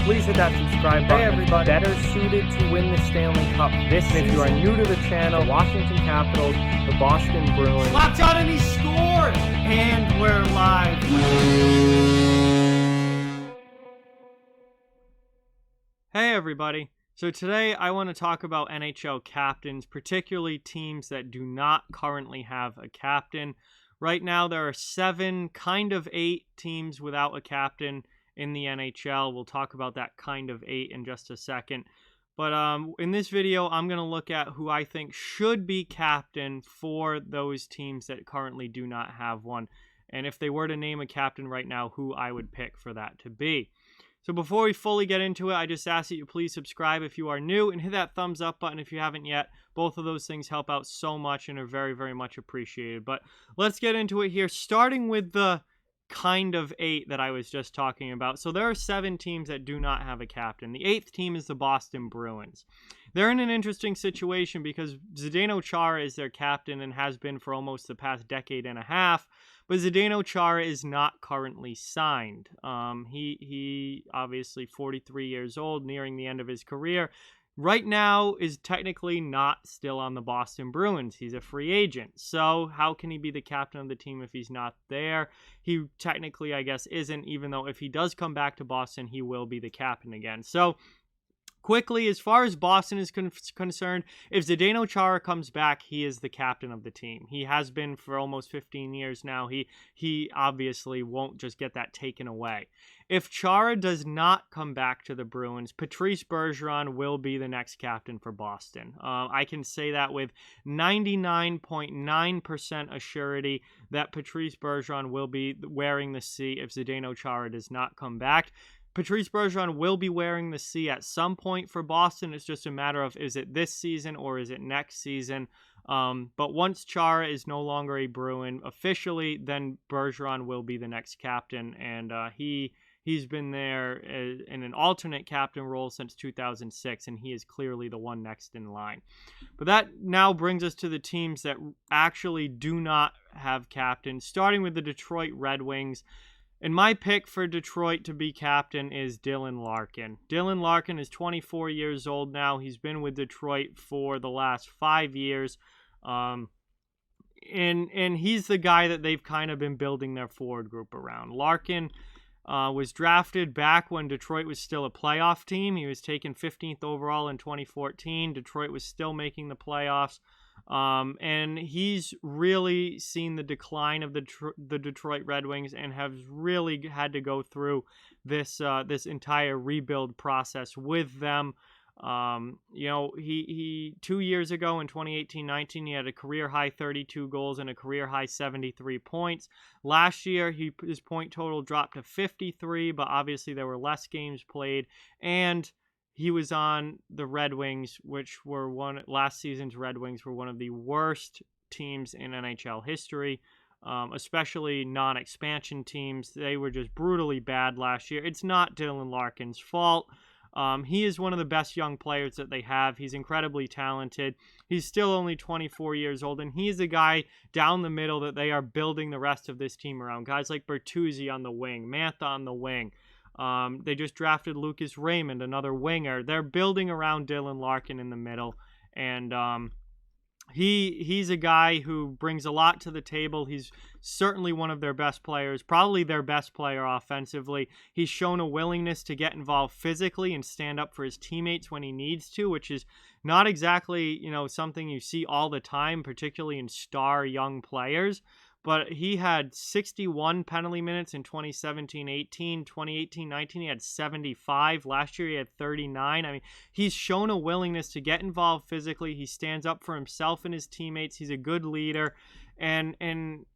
please hit that subscribe button. Hey everybody, better suited to win the Stanley Cup this season. If you are new to the channel, Washington Capitals, the Boston Bruins. Locked on and he scored! And we're live. Hey everybody. So today I want to talk about NHL captains, particularly teams that do not currently have a captain. Right now there are 7, kind of 8 teams without a captain in the NHL. We'll talk about that kind of 8 in just a second. But in this video, I'm going to look at who I think should be captain for those teams that currently do not have one. And if they were to name a captain right now, who I would pick for that to be. So before we fully get into it, I just ask that you please subscribe if you are new and hit that thumbs up button if you haven't yet. Both of those things help out so much and are very, very much appreciated. But let's get into it here, starting with the kind of 8 that I was just talking about. So there are 7 teams that do not have a captain. The 8th team is the Boston Bruins. They're in an interesting situation because Zdeno Chara is their captain and has been for almost the past decade and a half, but Zdeno Chara is not currently signed. He obviously 43 years old, nearing the end of his career. Right now is technically not still on the Boston Bruins. He's a free agent. So how can he be the captain of the team if he's not there? He technically, I guess, isn't, even though if he does come back to Boston, he will be the captain again. So quickly, as far as Boston is concerned, if Zdeno Chara comes back, he is the captain of the team. He has been for almost 15 years now. He obviously won't just get that taken away. If Chara does not come back to the Bruins, Patrice Bergeron will be the next captain for Boston. I can say that with 99.9% assurity that Patrice Bergeron will be wearing the C if Zdeno Chara does not come back. Patrice Bergeron will be wearing the C at some point for Boston. It's just a matter of, is it this season or is it next season? But once Chara is no longer a Bruin officially, then Bergeron will be the next captain. And he's been there in an alternate captain role since 2006, and he is clearly the one next in line. But that now brings us to the teams that actually do not have captains, starting with the Detroit Red Wings. And my pick for Detroit to be captain is Dylan Larkin. Dylan Larkin is 24 years old now. He's been with Detroit for the last 5 years. And he's the guy that they've kind of been building their forward group around. Larkin was drafted back when Detroit was still a playoff team. He was taken 15th overall in 2014. Detroit was still making the playoffs. And he's really seen the decline of the Detroit Red Wings and has really had to go through this entire rebuild process with them. He 2 years ago in 2018-19, he had a career high 32 goals and a career high 73 points. Last year, his point total dropped to 53, but obviously there were less games played, and he was on the Red Wings, which were last season's Red Wings were one of the worst teams in NHL history, especially non-expansion teams. They were just brutally bad last year. It's not Dylan Larkin's fault. He is one of the best young players that they have. He's incredibly talented. He's still only 24 years old, and he's the guy down the middle that they are building the rest of this team around. Guys like Bertuzzi on the wing, Mantha on the wing. They just drafted Lucas Raymond, another winger. They're building around Dylan Larkin in the middle, and he's a guy who brings a lot to the table. He's certainly one of their best players, probably their best player offensively. He's shown a willingness to get involved physically and stand up for his teammates when he needs to, which is not exactly, something you see all the time, particularly in star young players. But he had 61 penalty minutes in 2017-18, 2018-19, he had 75. Last year he had 39. I mean, he's shown a willingness to get involved physically. He stands up for himself and his teammates. He's a good leader. And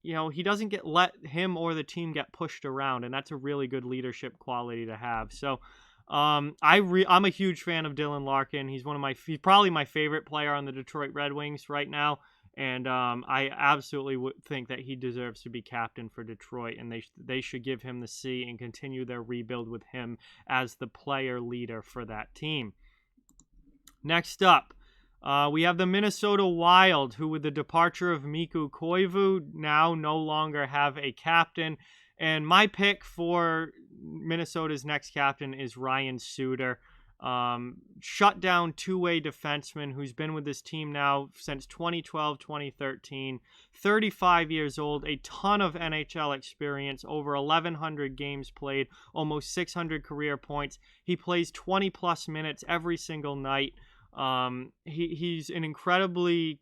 he doesn't let him or the team get pushed around, and that's a really good leadership quality to have. So I'm a huge fan of Dylan Larkin. He's he's probably my favorite player on the Detroit Red Wings right now. And I absolutely think that he deserves to be captain for Detroit, and they should give him the C and continue their rebuild with him as the player leader for that team. Next up, we have the Minnesota Wild, who with the departure of Mikko Koivu now no longer have a captain. And my pick for Minnesota's next captain is Ryan Suter. Shutdown two-way defenseman who's been with this team now since 2012, 2013, 35 years old, a ton of NHL experience, over 1,100 games played, almost 600 career points. He plays 20 plus minutes every single night. He's an incredibly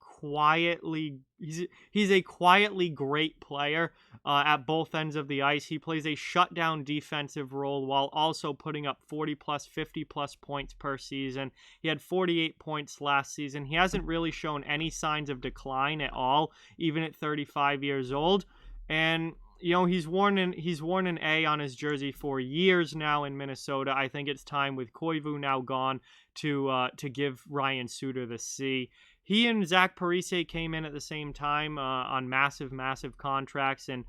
he's a quietly great player at both ends of the ice. He plays a shutdown defensive role while also putting up 40 plus 50 plus points per season. He had 48 points last season. He hasn't really shown any signs of decline at all, even at 35 years old. And he's worn an A on his jersey for years now in Minnesota. I think it's time, with Koivu now gone, to give Ryan Suter the C. He and Zach Parise came in at the same time on massive contracts, and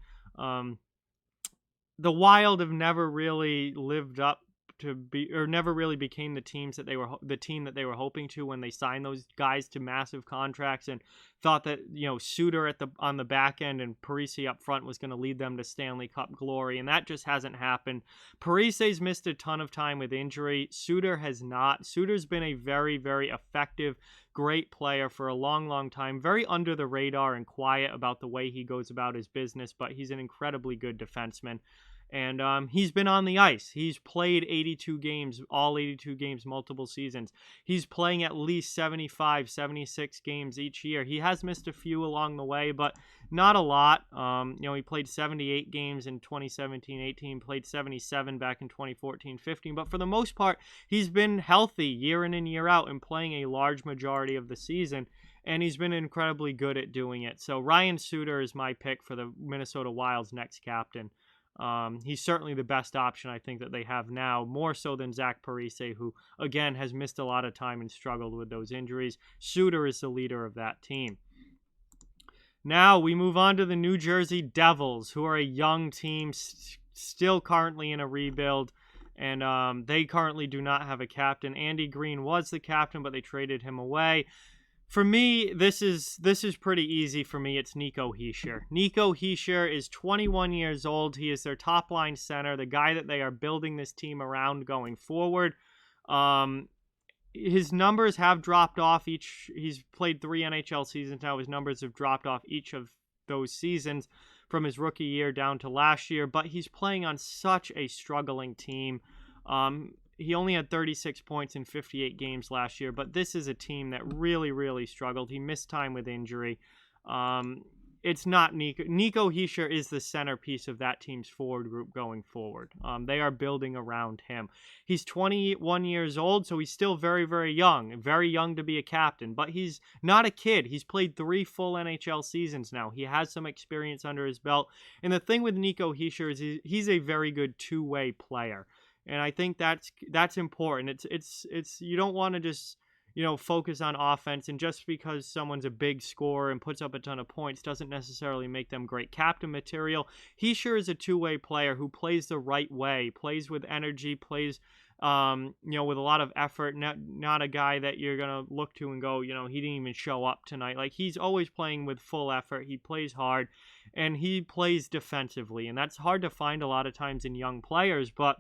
the Wild have never really lived up to be, or never really became the team that they were hoping to when they signed those guys to massive contracts, and thought that Suter on the back end and Parise up front was going to lead them to Stanley Cup glory, and that just hasn't happened. Parise's missed a ton of time with injury. Suter has not. Suter's been a very, very effective, great player for a long time, very under the radar and quiet about the way he goes about his business, but he's an incredibly good defenseman. And he's been on the ice. He's played 82 games, all 82 games, multiple seasons. He's playing at least 75, 76 games each year. He has missed a few along the way, but not a lot. He played 78 games in 2017-18, played 77 back in 2014-15. But for the most part, he's been healthy year in and year out and playing a large majority of the season. And he's been incredibly good at doing it. So Ryan Suter is my pick for the Minnesota Wild's next captain. He's certainly the best option, I think, that they have now, more so than Zach Parise, who, again, has missed a lot of time and struggled with those injuries. Suter is the leader of that team. Now we move on to the New Jersey Devils, who are a young team, still currently in a rebuild, and they currently do not have a captain. Andy Green was the captain, but they traded him away. For me, this is pretty easy for me. It's Nico Hischier. Nico Hischier is 21 years old. He is their top-line center, the guy that they are building this team around going forward. His numbers have dropped off he's played 3 NHL seasons now. His numbers have dropped off each of those seasons from his rookie year down to last year, but he's playing on such a struggling team. He only had 36 points in 58 games last year, but this is a team that really struggled. He missed time with injury. It's not Nico. Nico Hischier is the centerpiece of that team's forward group going forward. They are building around him. He's 21 years old, so he's still very young to be a captain, but he's not a kid. He's played 3 full NHL seasons now. He has some experience under his belt. And the thing with Nico Hischier is he's a very good two-way player. And I think that's important. It's you don't want to just focus on offense, and just because someone's a big scorer and puts up a ton of points doesn't necessarily make them great captain material. He sure is a two-way player who plays the right way, plays with energy, plays with a lot of effort. Not a guy that you're gonna look to and go, he didn't even show up tonight. Like, he's always playing with full effort. He plays hard, and he plays defensively, and that's hard to find a lot of times in young players, but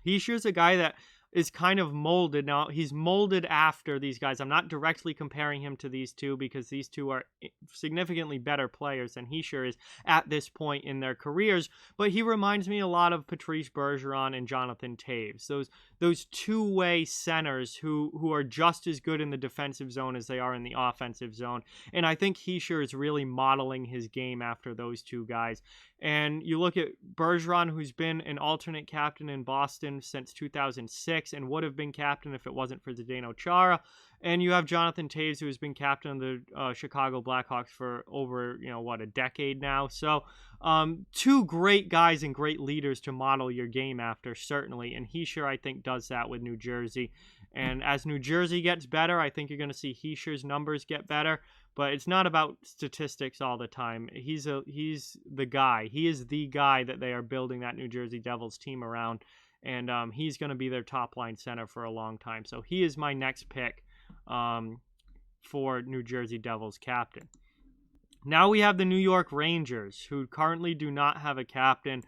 Hischier's a guy that is kind of molded. Now, he's molded after these guys. I'm not directly comparing him to these two because these two are significantly better players than Hischier is at this point in their careers, but he reminds me a lot of Patrice Bergeron and Jonathan Toews. Those two-way centers who are just as good in the defensive zone as they are in the offensive zone. And I think Hischier is really modeling his game after those two guys. And you look at Bergeron, who's been an alternate captain in Boston since 2006 and would have been captain if it wasn't for Zdeno Chara. And you have Jonathan Toews, who has been captain of the Chicago Blackhawks for over, a decade now. So two great guys and great leaders to model your game after, certainly. And Hischier, I think, does that with New Jersey. And as New Jersey gets better, I think you're going to see Hischier's numbers get better. But it's not about statistics all the time. He's the guy. He is the guy that they are building that New Jersey Devils team around. And he's going to be their top-line center for a long time. So he is my next pick for New Jersey Devils captain. Now we have the New York Rangers, who currently do not have a captain.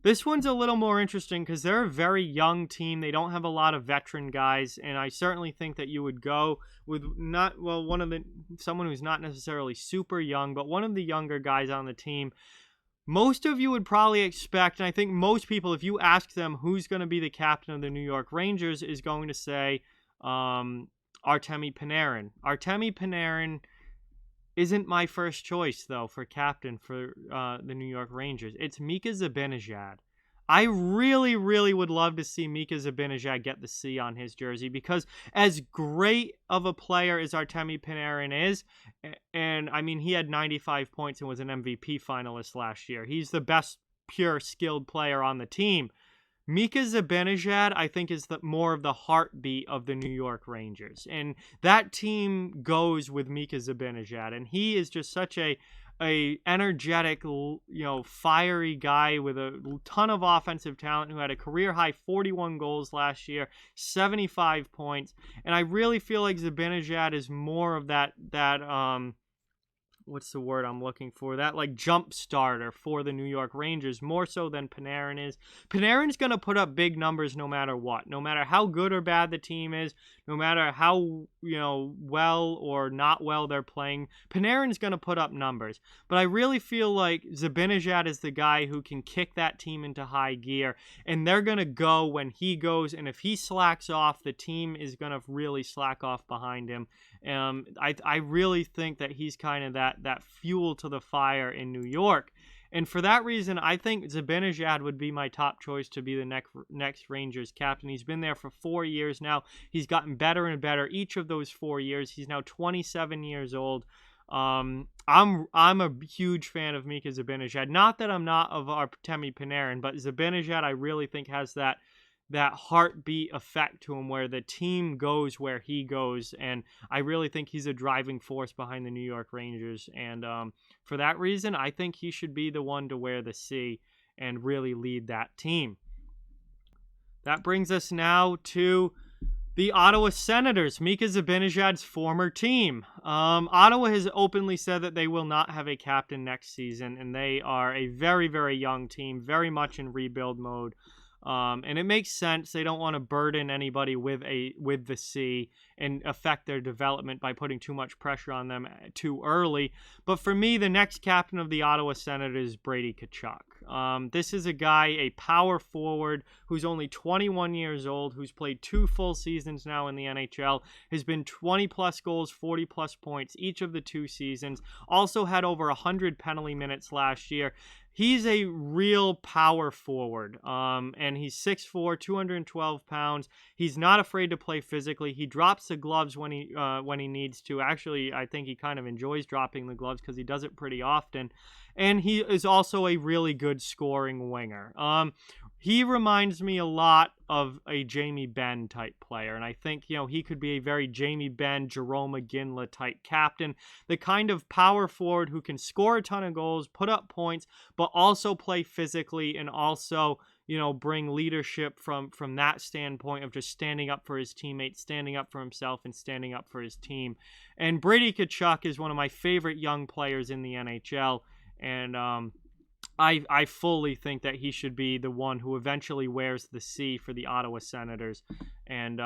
This one's a little more interesting because they're a very young team. They don't have a lot of veteran guys, and I certainly think that you would go with someone who's not necessarily super young, but one of the younger guys on the team. Most of you would probably expect, and I think most people, if you ask them who's going to be the captain of the New York Rangers, is going to say Artemi Panarin. Artemi Panarin isn't my first choice, though, for captain for the New York Rangers. It's Mika Zibanejad. I really, really would love to see Mika Zibanejad get the C on his jersey because as great of a player as Artemi Panarin is, and I mean, he had 95 points and was an MVP finalist last year. He's the best pure skilled player on the team. Mika Zibanejad, I think, is more of the heartbeat of the New York Rangers. And that team goes with Mika Zibanejad. And he is just such a energetic, fiery guy with a ton of offensive talent who had a career-high 41 goals last year, 75 points. And I really feel like Zibanejad is more of that what's the word I'm looking for? That like jump starter for the New York Rangers, more so than Panarin is. Panarin's going to put up big numbers no matter what. No matter how good or bad the team is, no matter how, well or not well they're playing, Panarin's going to put up numbers. But I really feel like Zibanejad is the guy who can kick that team into high gear, and they're going to go when he goes, and if he slacks off, the team is going to really slack off behind him. I really think that he's kind of that fuel to the fire in New York. And for that reason, I think Zibanejad would be my top choice to be the next Rangers captain. He's been there for 4 years now. He's gotten better and better each of those 4 years. He's now 27 years old. I'm a huge fan of Mika Zibanejad. Not that I'm not of Artemi Panarin, but Zibanejad I really think has that heartbeat effect to him where the team goes where he goes, and I really think he's a driving force behind the New York Rangers, and for that reason I think he should be the one to wear the C and really lead that team. That brings us now to the Ottawa Senators, Mika Zibanejad's former team. Ottawa has openly said that they will not have a captain next season, and they are a very, very young team, very much in rebuild mode. And it makes sense. They don't want to burden anybody with the C and affect their development by putting too much pressure on them too early. But for me, the next captain of the Ottawa Senators is Brady Tkachuk. This is a guy, a power forward who's only 21 years old, who's played 2 full seasons now in the NHL, has been 20-plus goals, 40-plus points each of the 2 seasons, also had over 100 penalty minutes last year. He's a real power forward, and he's 6'4", 212 pounds. He's not afraid to play physically. He drops the gloves when he needs to. Actually, I think he kind of enjoys dropping the gloves because he does it pretty often. And he is also a really good scoring winger. He reminds me a lot of a Jamie Benn type player, and I think, he could be a very Jamie Benn, Jarome Iginla type captain, the kind of power forward who can score a ton of goals, put up points, but also play physically and also, bring leadership from that standpoint of just standing up for his teammates, standing up for himself, and standing up for his team. And Brady Tkachuk is one of my favorite young players in the NHL, and I fully think that he should be the one who eventually wears the C for the Ottawa Senators. And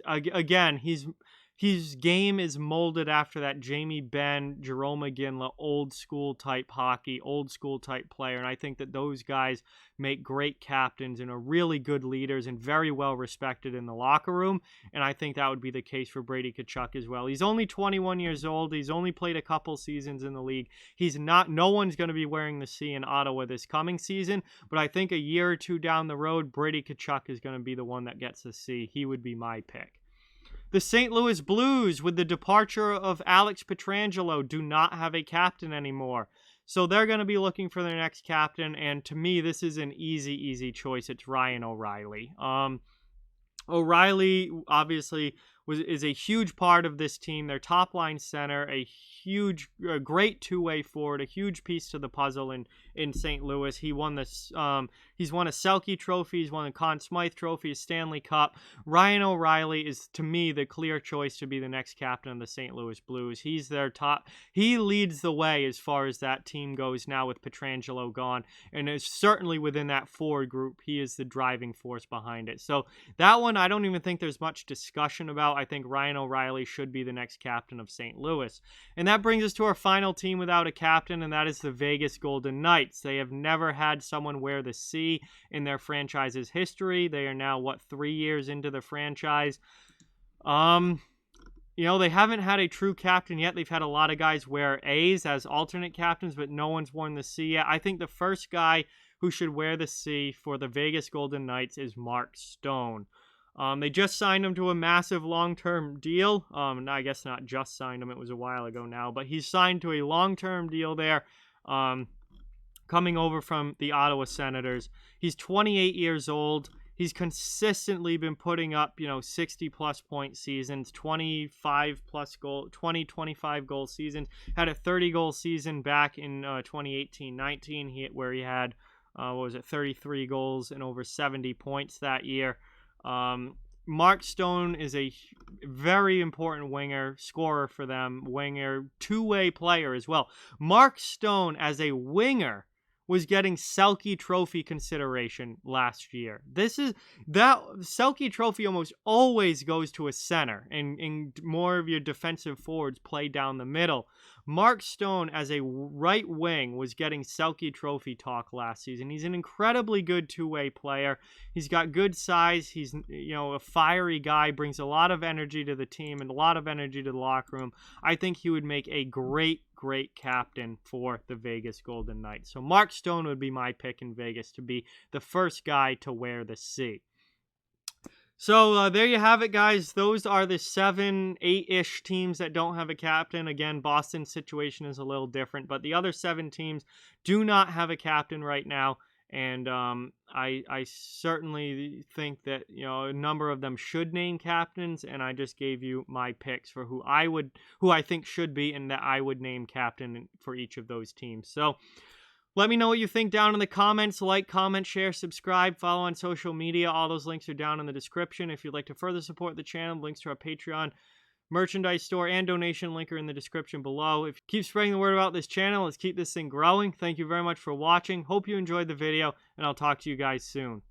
again, his game is molded after that Jamie Benn, Jarome Iginla, old school type hockey, old school type player. And I think that those guys make great captains and are really good leaders and very well respected in the locker room. And I think that would be the case for Brady Tkachuk as well. He's only 21 years old. He's only played a couple seasons in the league. No one's going to be wearing the C in Ottawa this coming season, but I think a year or two down the road, Brady Tkachuk is going to be the one that gets the C. He would be my pick. The St. Louis Blues, with the departure of Alex Pietrangelo, do not have a captain anymore. So they're going to be looking for their next captain, and to me, this is an easy choice. It's Ryan O'Reilly. O'Reilly obviously is a huge part of this team. Their top line center, great two-way forward, a huge piece to the puzzle in St. Louis. He won this. He's won a Selke Trophy. He's won a Conn Smythe Trophy, a Stanley Cup. Ryan O'Reilly is, to me, the clear choice to be the next captain of the St. Louis Blues. He's their top. He leads the way as far as that team goes now with Pietrangelo gone, and is certainly within that forward group. He is the driving force behind it. So that one, I don't even think there's much discussion about. I think Ryan O'Reilly should be the next captain of St. Louis. And that brings us to our final team without a captain, and that is the Vegas Golden Knights. They have never had someone wear the C in their franchise's history. They are now, 3 years into the franchise. They haven't had a true captain yet. They've had a lot of guys wear A's as alternate captains, but no one's worn the C yet. I think the first guy who should wear the C for the Vegas Golden Knights is Mark Stone. They just signed him to a massive long-term deal. I guess not just signed him. It was a while ago now. But he's signed to a long-term deal there, coming over from the Ottawa Senators. He's 28 years old. He's consistently been putting up, 60-plus point seasons, 25 goal seasons. Had a 30-goal season back in 2018-19 where he had, 33 goals and over 70 points that year. Mark Stone is a very important winger, scorer for them, winger, two-way player as well. Mark Stone as a winger was getting Selke Trophy consideration last year. That Selke Trophy almost always goes to a center, and more of your defensive forwards play down the middle. Mark Stone as a right wing was getting Selke Trophy talk last season. He's an incredibly good two-way player. He's got good size. He's a fiery guy, brings a lot of energy to the team and a lot of energy to the locker room. I think he would make a great captain for the Vegas Golden Knights. So Mark Stone would be my pick in Vegas to be the first guy to wear the C. So there you have it, guys. Those are the 7, 8-ish teams that don't have a captain. Again, Boston's situation is a little different, but the other 7 teams do not have a captain right now. And I certainly think that a number of them should name captains, and I just gave you my picks for who I think should be, and that I would name captain for each of those teams. So let me know what you think down in the comments. Like, comment, share, subscribe, follow on social media. All those links are down in the description. If you'd like to further support the channel, links to our Patreon, merchandise store, and donation link are in the description below. Keep spreading the word about this channel. Let's keep this thing growing. Thank you very much for watching. Hope you enjoyed the video, and I'll talk to you guys soon.